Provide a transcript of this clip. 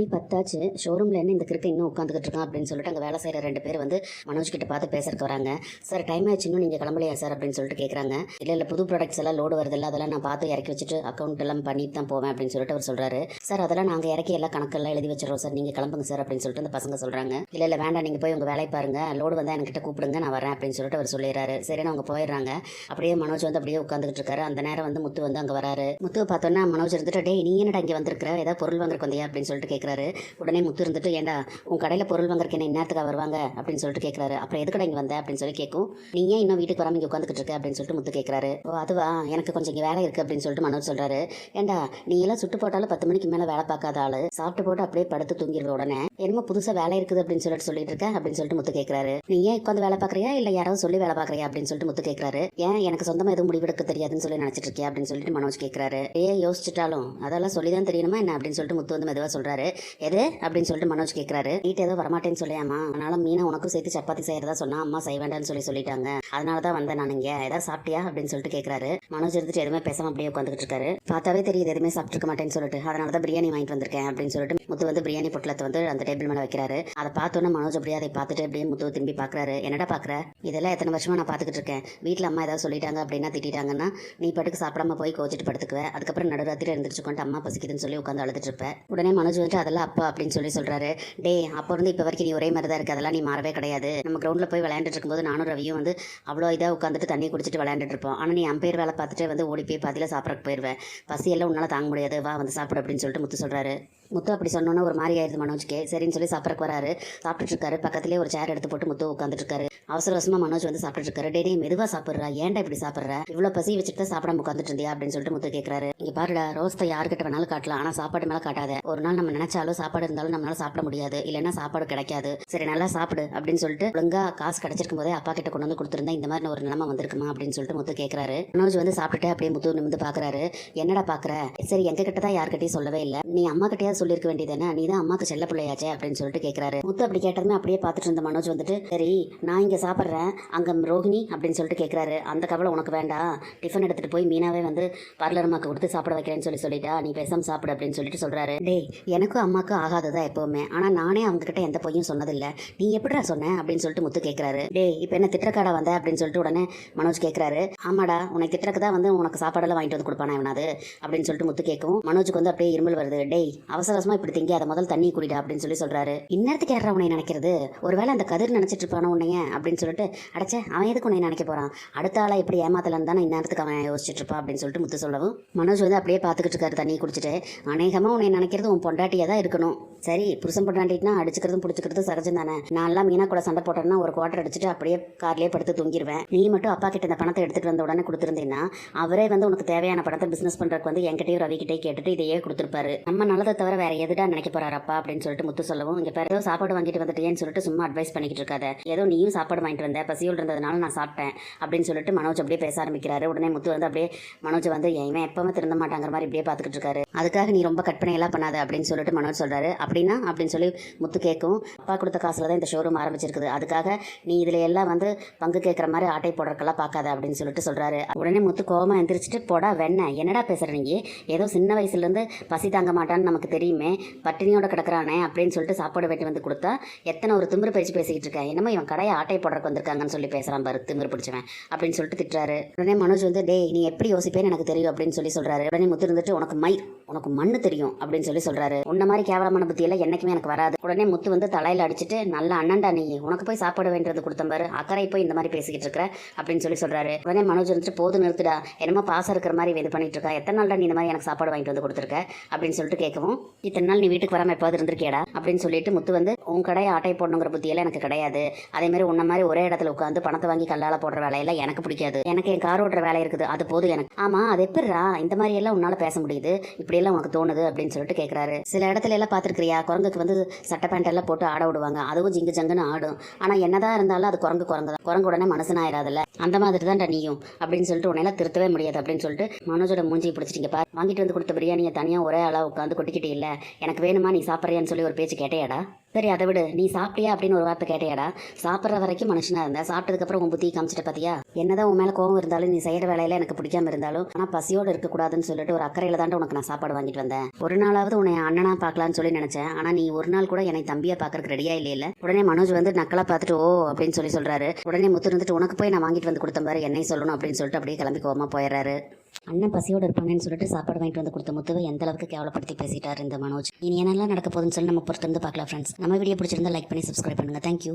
மணி 10 ஆச்சு. ஷோரூமில் என்ன இந்த கிறுக்கு இன்னும் உட்காந்துக்கிட்டு இருக்கான் அப்படின்னு சொல்லிட்டு அங்கே வேலை செய்கிற 2 பேர் வந்து மனோஜ் கிட்ட பார்த்து பேசுறதுக்கு வராங்க. சார் டைம் ஆச்சு, இன்னும் நீங்கள் கிளம்பலையா சார் அப்படின்னு சொல்லிட்டு கேட்குறாங்க. இல்லை புது ப்ராடக்ட்ஸ் எல்லாம் லோடு வருதில்ல, அதெல்லாம் நான் பார்த்து இறக்கி வச்சுட்டு அக்கௌண்ட் எல்லாம் பண்ணிட்டு தான் போவேன் அப்படின்னு சொல்லிட்டு அவர் சொல்கிறாரு. சார் அதெல்லாம் நாங்கள் இறக்கி எல்லாம் கணக்கெல்லாம் எழுதி வச்சிடறோம் சார், நீங்கள் கிளம்புங்க சார் அப்படின்னு சொல்லிட்டு அந்த பசங்க சொல்கிறாங்க. இல்லை வேண்டாம், நீங்கள் போய் உங்கள் வேலையை பாருங்க, லோடு வந்தால் என்கிட்ட கூப்பிடுங்க, நான் வரேன் அப்படின்னு சொல்லிட்டு அவர் சொல்லிடுறாரு. சரின்னு அவங்க போயிடுறாங்க. அப்படியே மனோஜ் வந்து அப்படியே உட்காந்துக்கிட்டு இருக்காரு. அந்த நேரம் வந்து முத்து வந்து அங்கே வராரு. முத்துவை பார்த்தோன்னா மனோஜ் இருந்துட்டு, டே நீ என்னடா இங்கே வந்திருக்கிற, ஏதாவது பொருள் வாங்குறக்கு வந்தியா அப்படின்னு சொல்லிட்டு கேட்குறாரு. உடனே முத்து இருந்துட்டு, ஏண்டா உன் கடையில் பொருள் வாங்குறக்கு என்ன நேரத்துக்கு வருவாங்க அப்படின்னு சொல்லிட்டு கேட்குறாரு. அப்புறம் எதுக்கடா இங்கே வந்த அப்படின்னு சொல்லி கேட்கும். நீ ஏன் இன்னும் வீட்டுக்கு வராமல் இங்கே உட்காந்துக்கிட்டு இருக்க அப்படின்னு சொல்லிட்டு முத்து கேட்குறாரு. ஓ அதுவா, எனக்கு கொஞ்சம் இங்கே வேலை இருக்குது அப்படின்னு சொல்லிட்டு மனோஜ் சொல்கிறாரு. ஏண்டா நீ எல்லாம் சுட்டு போட்டாலும் 10 மணிக்கு மேலே வேலை பார்க்காத ஆள், சாப்பிட்டு போட்டு அப்படியே படுத்து தூங்கிடுற உடனே என்னமோ புதுசாக வேலை இருக்குது அப்படின்னு சொல்லிட்டு இருக்க அப்படின்னு சொல்லிட்டு முத்து கேட்குறாரு. நீ ஏன் உட்காந்து வேலை பார்க்குறியா இல்லை யாராவது சொல்லி வேலை பார்க்குறியா அப்படின்னு சொல்லிட்டு முத்து கேட்குறாரு. ஏன் எனக்கு சொந்தமாக எதுவும் முடிவெடுக்க தெரியாதுன்னு சொல்லி நினச்சிட்டு இருக்கியா அப்படின்னு சொல்லிட்டு மனோஜ் கேட்குறாரு. யோசிச்சுட்டாலும் அதெல்லாம் சொல்லி தான் தெரியணுமா என்ன அப்படின்னு சொல்லிட்டு முத்து வந்து மெதுவாக சொல்கிறாரு. எது அப்படின்னு சொல்லிட்டு மனோஜ் கேட்குறாரு. வீட்டு ஏதோ வரமாட்டேன்னு சொல்லியாமா, அதனால மீனா உனக்கும் சேர்த்து சப்பாத்தி செய்யறதா சொன்னா அம்மா செய்ய வேண்டாம்னு சொல்லிட்டாங்க, அதனால தான் வந்தேன் நான். இங்கே ஏதாவது சாப்பிட்டியா அப்படின்னு சொல்லிட்டு கேட்குறாரு. மனோஜ் இருந்துட்டு எதுவுமே பேசாம அப்படியே உட்காந்துட்டு இருக்காரு. பார்த்தாவே தெரியுது எதுவுமே சாப்பிட்டுருக்க மாட்டேன்னு சொல்லிட்டு, அதனால தான் பிரியாணி வாங்கிட்டு வந்திருக்கேன் அப்படின்னு சொல்லிட்டு முத்து வந்து பிரியாணி பொட்டலத்தை வந்து அந்த டேபிள் மேலே வைக்கிறாரு. அதை பார்த்தோன்னே மனோஜ் அப்படியே அதை பார்த்துட்டு அப்படியே முத்துவை திரும்பி பார்க்குறாரு. என்னடா பார்க்குற, இதெல்லாம் எத்தனை வருஷமா நான் பார்த்துக்கிட்டு இருக்கேன். வீட்டில் அம்மா ஏதாவது சொல்லிட்டாங்க அப்படின்னா திட்டாங்கன்னா நீ பட்டுக்கு சாப்பிடாம போய் கோச்சிட்டு படுத்துக்குவேன். அதுக்கப்புறம் நடுராத்திரி எழுந்திரிச்சு கொண்டு அம்மா பசிக்குதுன்னு சொல்லி உட்காந்து அழுதுட்டு இருப்பேன். உடனே மனோஜ் வந்துட்டு அதெல்லாம் அப்பா அப்படின்னு சொல்றாரு. டே அப்போ இருந்து இப்போ வரைக்கும் நீ ஒரே மாதிரி தான் இருக்கு, அதெல்லாம் நீ மாறவே கிடையாது. நம்ம கிரௌண்டில் போய் விளையாண்டுட்டு இருக்கும்போது நானும் ரவியும் வந்து அவ்வளோ இதாக உட்காந்துட்டு தண்ணி குடிச்சிட்டு விளையாண்டுட்டு இருப்போம். ஆனால் நீ அம்பையர் வேலை பார்த்துட்டு வந்து ஓடி போய் பாதியில் சாப்பிட்றக்கு போயிடுவேன். பசியெல்லாம் உன்னால் தாங்க முடியாது, வா வந்து சாப்பிடு அப்படின்னு சொல்லிட்டு முத்து சொல்கிறாரு. முத்து அப்படி சொன்னோன்னா ஒரு மாதிரி ஆயிடுது மனோஜ்க்கு. சரின்னு சொல்லி சாப்பிட்றக்கு வராரு. சாப்பிட்டுட்டு இருக்காரு. பக்கத்துலேயே ஒரு சேர் எடுத்து போட்டு முத்து உட்காந்துட்டு இருக்காரு. அவசர அவசரமாக மனோஜ் வந்து சாப்பிட்டுட்டு இருக்காரு. டே மெதுவாக சாப்பிட்றா, ஏன்டா இப்படி சாப்பிட்ற, இவ்வளோ பசி வச்சுட்டு தான் சாப்பிடாம உட்காந்துட்டு இருந்தியா அப்படின்னு சொல்லிட்டு முத்து கேட்குறாரு. இங்கே பாருடா, ரோஸ்த்தை யாருக்கிட்ட வேணாலும் காட்டலாம், ஆனால் சாப்பாடு மேலே காட்டாத. ஒரு நாள் நம்ம நினைச்சாலும் சாப்பாடு இருந்தாலும் நம்மளால சாப்பிட முடியாது, இல்லைன்னா சாப்பாடு கிடைக்காது. சரி நல்லா சாப்பிடு அப்படின்னு சொல்லிட்டு ஒழுங்கா காசு கிடைச்சிருக்கும் போதே அப்பா கிட்ட கொண்டு வந்து கொடுத்துருந்தா இந்த மாதிரி ஒரு நிலைமை வந்திருக்குமா அப்படின்னு சொல்லிட்டு முத்து கேட்குறாரு. மனோஜ் வந்து சாப்பிட்டுட்டு அப்படியே முத்து நிமிந்து பார்க்குறாரு. என்னடா பார்க்குற, சரி எங்க கிட்ட தான் யார்கிட்டையும் சொல்லவே இல்லை, நீ அம்மா கிட்டேயா சொல்லியிருக்க வேண்டியதானே, நீ தான் அம்மாக்கு செல்ல பிள்ளையாச்சே அப்படின்னு சொல்லிட்டு கேட்குறாரு. முத்து அப்படி கேட்டதுமே அப்படியே பார்த்துட்டு இருந்த மனோஜ் வந்துட்டு, சரி நான் இங்கே சாப்பிட்றேன், அங்கே ரோஹிணி அப்படின்னு சொல்லிட்டு கேட்குறாரு. அந்த கவலை உனக்கு வேண்டாம், டிஃபன் எடுத்துகிட்டு போய் மீனாவே வந்து பார்லர் அம்மாக்கு கொடுத்து சாப்பிட வைக்கிறேன்னு சொல்லிட்டா, நீ பேசாமல் சாப்பிடு அப்படின்னு சொல்லிட்டு சொல்கிறாரு. டே எனக்கும் அம்மாவுக்கும் ஆகாததான் எப்போவுமே, ஆனால் நானே அவங்க கிட்ட எந்த பொய்யும் சொன்னதில்லை, நீ எப்படிடா சொன்ன அப்படின்னு சொல்லிட்டு முத்து கேட்குறாரு. டே இப்போ என்ன திட்டக்காடா வந்த அப்படின்னு சொல்லிட்டு உடனே மனோஜ் கேட்குறாரு. ஆமாடா உனக்கு திட்டக்கு தான் வந்து உனக்கு சாப்பாடெல்லாம் வாங்கிட்டு வந்து கொடுப்பானா எவனாது அப்படின்னு சொல்லிட்டு முத்து கேட்கும். மனோஜுக்கு வந்து அப்படியே இருமல் வருது. டேய் அவசரமாக இப்படி திங்க, அதை முதல் தண்ணி குடிடா அப்படின்னு சொல்கிறாரு. இந்நேரத்துக்கு யாரா உன்னை நினைக்கிறது, ஒருவேளை அந்த கதிர் நினச்சிட்டு இருப்பானோ உன்னைய அப்படின்னு சொல்லிட்டு, அடைச்சே அவன் எதுக்கு உன்னை நினைக்க போகிறான், அடுத்த ஆளை எப்படி ஏமாத்தலன்னு தானே இந்நேரத்துக்கு அவன் யோசிச்சுட்டு இருப்பான் அப்படின்னு சொல்லிட்டு முத்து சொல்லவும் மனோஜ் வந்து அப்படியே பார்த்துக்கிட்டு இருக்காரு தண்ணி குடிச்சிட்டு. அநேகமாக உன்னை நினைக்கிறது உன் பொண்டாட்டியாக தான் இருக்கணும். சரி புருஷன் பொண்டாட்டினா அடிச்சுக்கிறதும் பிடிச்சிக்கிறது சகஜம் தானே. நான்லாம் மீனா கூட சண்டை போட்டேன்னா ஒரு குவார்டர் அடிச்சுட்டு அப்படியே கார்லேயே படுத்து தூங்கிடுவேன். நீ மட்டும் அப்பா கிட்ட இந்த பணத்தை எடுத்துகிட்டு வந்த உடனே கொடுத்துருந்தீங்கன்னா அவரே வந்து உனக்கு தேவையான பணத்தை பிஸ்னஸ் பண்ணுறதுக்கு வந்து என்கிட்டயும் ரவிக்கிட்டே கேட்டுட்டு இதையே கொடுத்துருப்பாரு. நம்ம நல்லதை தவிர வேற எதுடா நினைக்க போறாரு அப்பா அப்படின்னு சொல்லிட்டு முத்து சொல்லவும், இங்கே பேர் ஏதோ சாப்பாடு வாங்கிட்டு வந்துட்டேன்னு சொல்லிட்டு சும்மா அட்வைஸ் பண்ணிக்கிட்டு இருக்காத, ஏதோ நீயும் சாப்பாடு வாங்கிட்டு வந்த, பசியோடு இருந்ததுனால நான் சாப்பிட்டேன் அப்படின்னு சொல்லிட்டு மனோஜ் அப்படியே பேச ஆரம்பிக்கிறாரு. உடனே முத்து வந்து அப்படியே மனோஜ் வந்து இவன் எப்பவுமே திருந்த மாட்டாங்கிற மாதிரி இப்படியே பார்த்துக்கிட்டு இருக்காரு. அதுக்காக நீ ரொம்ப கற்பனை எல்லாம் பண்ணாத அப்படின்னு சொல்லிட்டு மனோஜ் சொல்றாரு. அப்படின்னா அப்படின்னு சொல்லி முத்து கேட்கும். அப்பா கொடுத்த காசுல தான் இந்த ஷோரூம் ஆரம்பிச்சிருக்குது, அதுக்காக நீ இதுல எல்லாம் வந்து பங்கு கேட்குற மாதிரி ஆட்டை போடுறக்கெல்லாம் பார்க்காத அப்படின்னு சொல்லிட்டு சொல்றாரு. உடனே முத்து கோவமா எந்திரிச்சிட்டு, போடா வெண்ண என்னடா பேசுறீங்க, ஏதோ சின்ன வயசுல இருந்து பசி தாங்க மாட்டான்னு நமக்கு தெரியுமே, பட்டினியோட கிடக்குறானே அப்படின்னு சொல்லிட்டு சாப்பாடு வெட்டி வந்து கொடுத்தா எத்தனை ஒரு திமிரு பயிற்சி பேசிக்கிட்டு இருக்கேன், என்னமோ இவன் கடையை ஆட்டை போடுறக்கு வந்திருக்காங்கன்னு சொல்லி பேசுறான் பாரு திமிரு பிடிச்சவன் அப்படின்னு சொல்லிட்டு திட்டுறாரு. உடனே மனோஜ் வந்து டே நீ எப்படி யோசிப்பேன்னு எனக்கு தெரியும் அப்படின்னு சொல்றாரு. உடனே முத்து இருந்துட்டு உனக்கு மண்ணு தெரியும் அப்படின்னு சொல்றாரு. உன்ன மாதிரி கேவலமான புத்தி எல்லாம் என்னைக்குமே எனக்கு வராது. உடனே முத்து வந்து தலையில அடிச்சுட்டு, நல்ல அண்ணன்டா நீ, உனக்கு போய் சாப்பாடு வேண்டியது கொடுத்த பாரு, அக்கறை போய் இந்த மாதிரி பேசிக்கிட்டு இருக்கிற அப்படின்னு சொல்றாரு. உடனே மனோஜ் வந்துட்டு போது நிறுத்துடா, என்னமோ பாசம் இருக்கிற மாதிரி இது பண்ணிட்டு இருக்கா, எத்தனை நாள் நீ இந்த மாதிரி எனக்கு சாப்பாடு வாங்கிட்டு வந்து கொடுத்துருக்க அப்படின்னு சொல்லிட்டு கேட்கவும், இத்தனை நாள் நீ வீட்டுக்கு வராம எப்பாவது இருந்திருக்கேடா அப்படின்னு சொல்லிட்டு முத்து வந்து, உன் கடையை ஆட்டை போடணுங்கிற புத்தியெல்லாம் எனக்கு கிடையாது, அதே மாதிரி உன்ன மாதிரி ஒரே இடத்துல உட்காந்து பணத்தை வாங்கி கல்லால போடுற வேலையெல்லாம் எனக்கு பிடிக்காது, எனக்கு என் கார் ஓட்டுற வேலை இருக்குது அது போதும் எனக்கு. ஆமா அது எப்படிரா இந்த மாதிரி எல்லாம் உன்னால பேச முடியுது, இப்படி எல்லாம் உனக்கு தோணுது அப்படின்னு சொல்லிட்டு கேட்கிறாரு. சில இடத்துல எல்லாம் பார்த்துருக்கிறியா, குரங்குக்கு வந்து சட்டை பேண்ட் எல்லாம் போட்டு ஆட விடுவாங்க, அதுவும் ஜிங்கு ஜங்குன்னு ஆடும், ஆனா என்னதான் இருந்தாலும் அது குரங்கு தான், குரங்கு உடனே மனசனாயிராதுல்ல, அந்த மாதிரி தான் நீயும் அப்படின்னு சொல்லிட்டு உன்னையெல்லாம் திருத்தவே முடியாது அப்படின்னு சொல்லிட்டு மனோஜோட மூஞ்சி பிடிச்சிட்டீங்க பா, வாங்கிட்டு வந்து கொடுத்த பிரியாணியை தனியாக ஒரே ஆளாக உட்காந்து கொட்டிக்கிட்டே இல்லை, எனக்கு வேணுமா நீ சாப்பிட்றியான்னு சொல்லி ஒரு பேச்சு கேட்டையாடா. சரி அதை விடு, நீ சாப்பிட்டியா அப்படின்னு ஒரு வார்த்தை கேட்டியாடா? சாப்பிட்ற வரைக்கும் மனுஷனாக இருந்தா சாப்பிட்டதுக்கப்புறம் உன் புத்தி காமிச்சிட்ட பார்த்தியா? என்னதான் உன் மேலே கோவம் இருந்தாலும் நீ செய்கிற வேலையில எனக்கு பிடிக்காம இருந்தாலும் ஆனால் பசியோடு இருக்கக்கூடாதுன்னு சொல்லிட்டு ஒரு அக்கறையில் தாண்ட உனக்கு நான் சாப்பாடு வாங்கிட்டு வந்தேன். ஒரு நாளாவது உன்னை அண்ணனா பார்க்கலான்னு சொல்லி நினச்சேன். ஆனால் நீ ஒரு நாள் கூட என்னை தம்பியை பார்க்கறதுக்கு ரெடியா இல்லையில. உடனே மனோஜ் வந்து நக்கலா பார்த்துட்டு ஓ அப்படின்னு சொல்றாரு. உடனே முத்து இருந்துட்டு உனக்கு போய் நான் வாங்கிட்டு வந்து கொடுத்த பாரு, என்னை சொல்லணும் அப்படின்னு சொல்லிட்டு அப்படியே கிளம்பி கோவமா போயிடுறாரு. அண்ணன் பசியோடு இருப்பானேன்னு சொல்லிட்டு சாப்பாடு வாங்கிட்டு வந்து கொடுத்த முத்துவை எந்த அளவுக்கு கேவலப்படுத்தி பேசிட்டார் இந்த மனோஜ். இனி என்னெல்லாம் நடக்க போகுதுன்னு சொல்லி நம்ம பொறுத்து இருந்து பார்க்கலாம் ஃப்ரெண்ட்ஸ். நம்ம வீடியோ பிடிச்சிருந்தா லைக் பண்ணி சப்ஸ்கிரைப் பண்ணுங்க. தேங்க்யூ.